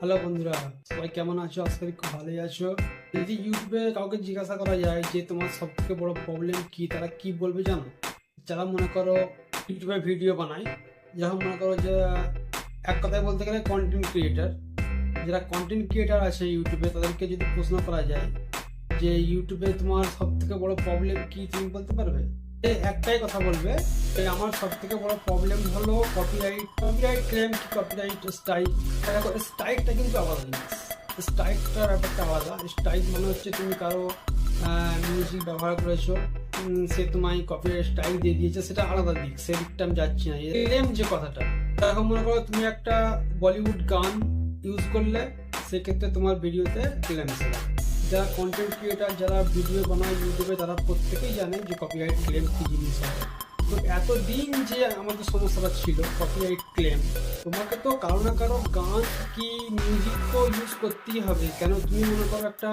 Hello বন্ধুরা, সবাই কেমন আছো? আজকে খুব ভালোই আছো। যদি ইউটিউবে কাউকে জিজ্ঞাসা করা যায় যে তোমার সব থেকে বড় প্রবলেম কি, তারা কি বলবে জানো? যারা মনে করো ইউটিউবে ভিডিও বানায়, যারা মনে করো যে এক কথায় বলতে গেলে কন্টেন্ট ক্রিয়েটার, যারা কন্টেন্ট ক্রিয়েটার আছে ইউটিউবে, তাদেরকে যদি প্রশ্ন করা যায় যে ইউটিউবে তোমার সব থেকে বড় প্রবলেম কি, তুমি বলতে পারবে? একটাই কথা বলবে, আমার সব থেকে বড় প্রবলেম হলো কপিরাইট ক্লেম কি কপিরাইট স্ট্রাইক। স্ট্রাইকটা কিন্তু আলাদা জিনিস। স্ট্রাইকটার ব্যাপারটা আলাদা। স্ট্রাইক মানে হচ্ছে তুমি কারো মিউজিক ব্যবহার করেছো, সে তোমায় কপিরাইট স্ট্রাইক দিয়ে দিয়েছে, সেটা আলাদা দিক, সেদিকটা আমি যাচ্ছি না। ক্লেম যে কথাটা, এখন মনে করো তুমি একটা বলিউড গান ইউজ করলে, সেক্ষেত্রে তোমার ভিডিওতে ক্লেম এসে, যারা কন্টেন্ট ক্রিয়েটার, যারা ভিডিও বানায় ইউটিউবে, তারা প্রত্যেকেই জানে যে কপিরাইট ক্লেম কি জিনিস হয়। তো এতদিন যে আমাদের সমস্যাটা ছিল কপিরাইট ক্লেম, তোমাকে তো কারো না কারো গান কি মিউজিক তো ইউজ করতেই হবে। কেন, তুমি মনে করো একটা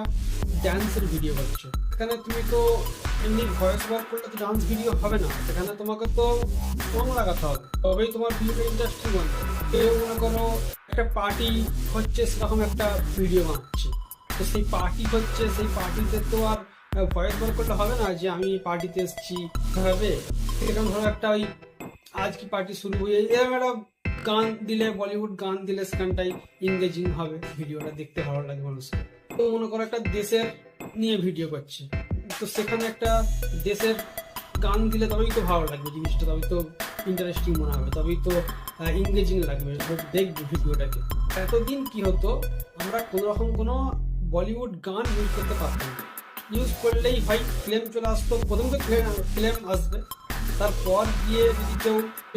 ড্যান্সের ভিডিও করছো, সেখানে তুমি তো এমনি ভয়েস ওভার করলে তো ডান্স ভিডিও হবে না, সেখানে তোমাকে তো সং লাগাতে হবে, তবেই তোমার ভিডিও ইন্ডাস্ট্রি বানবে। কেউ মনে করো একটা পার্টি হচ্ছে, সেরকম একটা ভিডিও বানাচ্ছে, তো সেই পার্টি হচ্ছে, সেই পার্টিতে তো আর ভয়েস ওভার করলে হবে না যে আমি পার্টিতে এসেছি হবে। এরকম ধরো একটা ওই আজ কি পার্টি শুরু হয়ে এরকম একটা গান দিলে, বলিউড গান দিলে সেখানটাই ইংরেজিং হবে, ভিডিওটা দেখতে ভালো লাগে মানুষের। তো মনে করো একটা দেশের নিয়ে ভিডিও করছে, তো সেখানে একটা দেশের গান দিলে তবেই তো ভালো লাগবে জিনিসটা, তবেই তো ইন্টারেস্টিং মনে হবে, তবেই তো ইংরেজিং লাগবে, দেখবে ভিডিওটাকে। এতদিন কি হতো, আমরা কোনোরকম কোনো বলিউড গান ইউজ করতে পারতাম না। ইউজ করলেই ভাই ক্লেম চলে আসতো, প্রথম তো ক্লেম আসবে, তারপর গিয়ে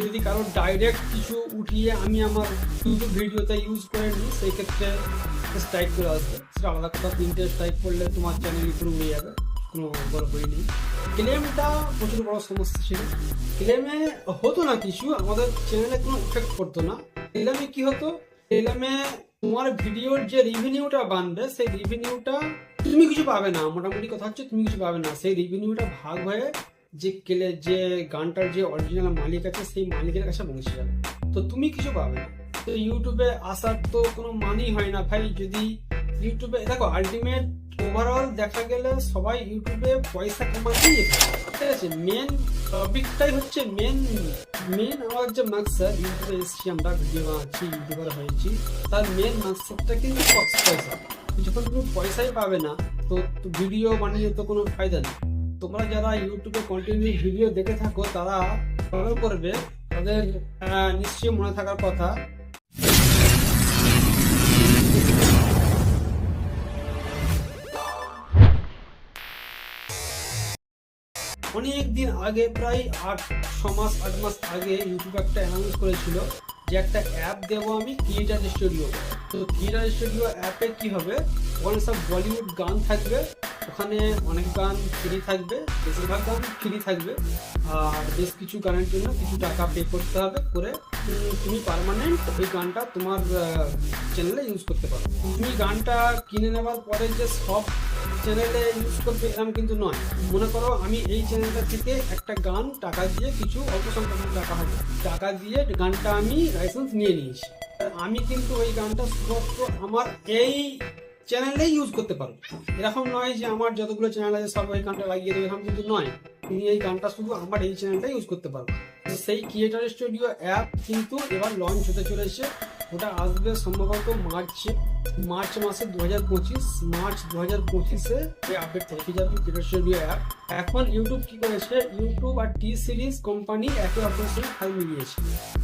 যদি কারো ডাইরেক্ট কিছু উঠিয়ে আমি আমার ইউটিউব ভিডিওতে ইউজ করে নিই, সেই ক্ষেত্রে স্ট্রাইক করে আসবে, সেটা আলাদা কথা। 3টে স্ট্রাইক করলে তোমার চ্যানেল পুরো উড়ে যাবে, কোনো গল্পই নেই। ক্লেমটা প্রচুর বড় সমস্যা ছিল। ক্লেমে হতো না কিছু, আমাদের চ্যানেলে কোনো ইফেক্ট করতো না। ক্লেমে কি হতো, ক্লেমে তোমার ভিডিওর যে রেভিনিউটা বানবে, সেই রেভিনিউটা তুমি কিছু পাবে না। মোটামুটি কথা হচ্ছে তুমি কিছু পাবে না, সেই রেভিনিউটা ভাগ হয়ে যে গানটার যে অরিজিনাল মালিক আছে, সেই মালিকের কাছে পৌঁছে যাবে, তো তুমি কিছু পাবে না। তো ইউটিউবে আসার তো কোনো মানেই হয় না ভাই। যদি ইউটিউবে দেখো, আলটিমেট ওভারঅল দেখা গেলে সবাই ইউটিউবে পয়সা কামাতেই এসেছে, ঠিক আছে। মেন টপিকটাই হচ্ছে মেন আমার যে মাকসাদ, ইউটিউবে এসেছি আমরা, ভিডিও বানাচ্ছি, ইউটিউবার হয়েছি, তার মেন মাকসাদটা কিন্তু পয়সা। যখন তুমি পয়সাই পাবে না, তো ভিডিও বানিয়ে তো কোনো ফায়দা নেই। তোমরা যারা ইউটিউবে কন্টিনিউ ভিডিও দেখে থাকো, তারা ফলো করবে, তাদের নিশ্চয়ই মনে থাকার কথা অনেক দিন আগে, প্রায় 8 মাস আগে ইউটিউব একটা অ্যানাউন্স করেছিল যে একটা অ্যাপ দেবো আমি, ক্রিয়েটার স্টুডিও। তো ক্রিয়েটার স্টুডিও অ্যাপে কি হবে, ওখানে সব বলিউড গান থাকবে, ওখানে অনেক গান ফ্রি থাকবে, বেশিরভাগ গান ফ্রি থাকবে, আর বেশ কিছু গানের জন্য কিছু টাকা পে করতে হবে, করে তুমি পার্মানেন্ট ওই গানটা তোমার চ্যানেলে ইউজ করতে পারো। তুমি গানটা কিনে নেওয়ার পরে যে সব চ্যানেলে ইউজ করবে এরকম কিন্তু নয়। মনে করো আমি এই চ্যানেলটা থেকে একটা গান টাকা দিয়ে, কিছু অল্প সংখ্যক টাকা হবে, টাকা দিয়ে গানটা আমি লাইসেন্স নিয়ে নিয়েছি, আমি কিন্তু ওই গানটা শুধুমাত্র আমার এই চ্যানেলেই ইউজ করতে পারবো। এরকম নয় যে আমার যতগুলো চ্যানেল আছে সব ওই গানটা লাগিয়ে দেবে, এরকম কিন্তু নয়। তুমি এই গানটা শুধু আমার এই চ্যানেলটা ইউজ করতে পারবো। সেই ক্রিয়েটার স্টুডিও অ্যাপ কিন্তু এবার লঞ্চ হতে চলেছে, ওটা আসবে সম্ভবত মার্চ মাসে 2025, মার্চ 2025-এ এই আপডেট থেকে যাবে ক্রিয়েটার স্টুডিও অ্যাপ। এখন ইউটিউব কি করেছে, ইউটিউব আর টি সিরিজ কোম্পানি একে অপরের সঙ্গে হাল মিলিয়েছে।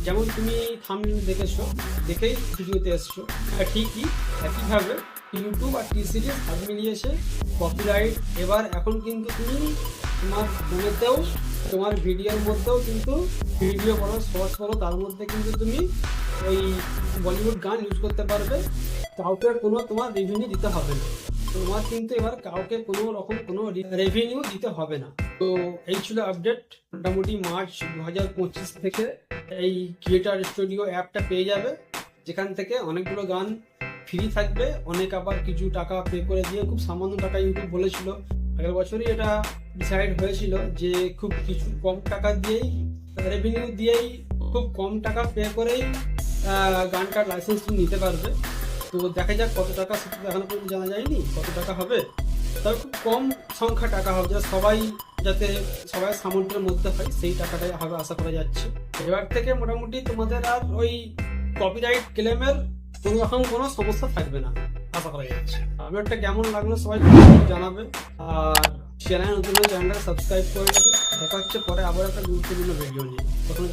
যেমন তুমি থাম্বনেল দেখেছো, দেখেই ভিডিওতে এসছো, ঠিকই একইভাবে ইউটিউব আর টি সিরিজ হাত মিলিয়েছে। কপিরাইট এবার এখন কিন্তু তুমি তোমার ফোনেতেও, তোমার ভিডিওর মধ্যেও কিন্তু ভিডিও করো, শর্টস করো, তার মধ্যে কিন্তু তুমি ওই বলিউড গান ইউজ করতে পারবে, কাউকে কোনো তোমার রেভিনিউ দিতে হবে না। তোমার কিন্তু এবার কাউকে কোনো রকম কোনো রেভিনিউ দিতে হবে না। তো এই ছিল আপডেট। মোটামুটি মার্চ 2025 থেকে এই ক্রিয়েটার স্টুডিও অ্যাপটা পেয়ে যাবে, যেখান থেকে অনেকগুলো গান ফ্রি থাকবে, অনেক আবার কিছু টাকা পে করে দিয়ে, খুব সামান্য টাকা ইউটিউব বলেছিল, আগের বছরই এটা ডিসাইড হয়েছিল যে খুব কিছু কম টাকা দিয়েই, রেভিনিউ দিয়েই, খুব কম টাকা পে করেই গানটার লাইসেন্স নিতে পারবে। তো দেখা যাক কত টাকা, সেটা তো এখনো পর্যন্ত জানা যায়নি কত টাকা হবে, তবে খুব কম সংখ্যা টাকা হবে, যাতে সবাই সামর্থ্যের মধ্যে হয় সেই টাকাটাই হবে আশা করা যাচ্ছে। এবার থেকে মোটামুটি তোমাদের আর ওই কপিরাইট ক্লেমের কোনো রকম কোনো সমস্যা থাকবে না আশা করা যাচ্ছে। ভিডিওটা কেমন লাগলো সবাই জানাবে, আর চ্যানেল নতুন হলে চ্যানেলটাকে সাবস্ক্রাইব করে দেবে। দেখা হচ্ছে পরে আবার একটা গুরুত্বপূর্ণ ভিডিও নিয়ে, তখন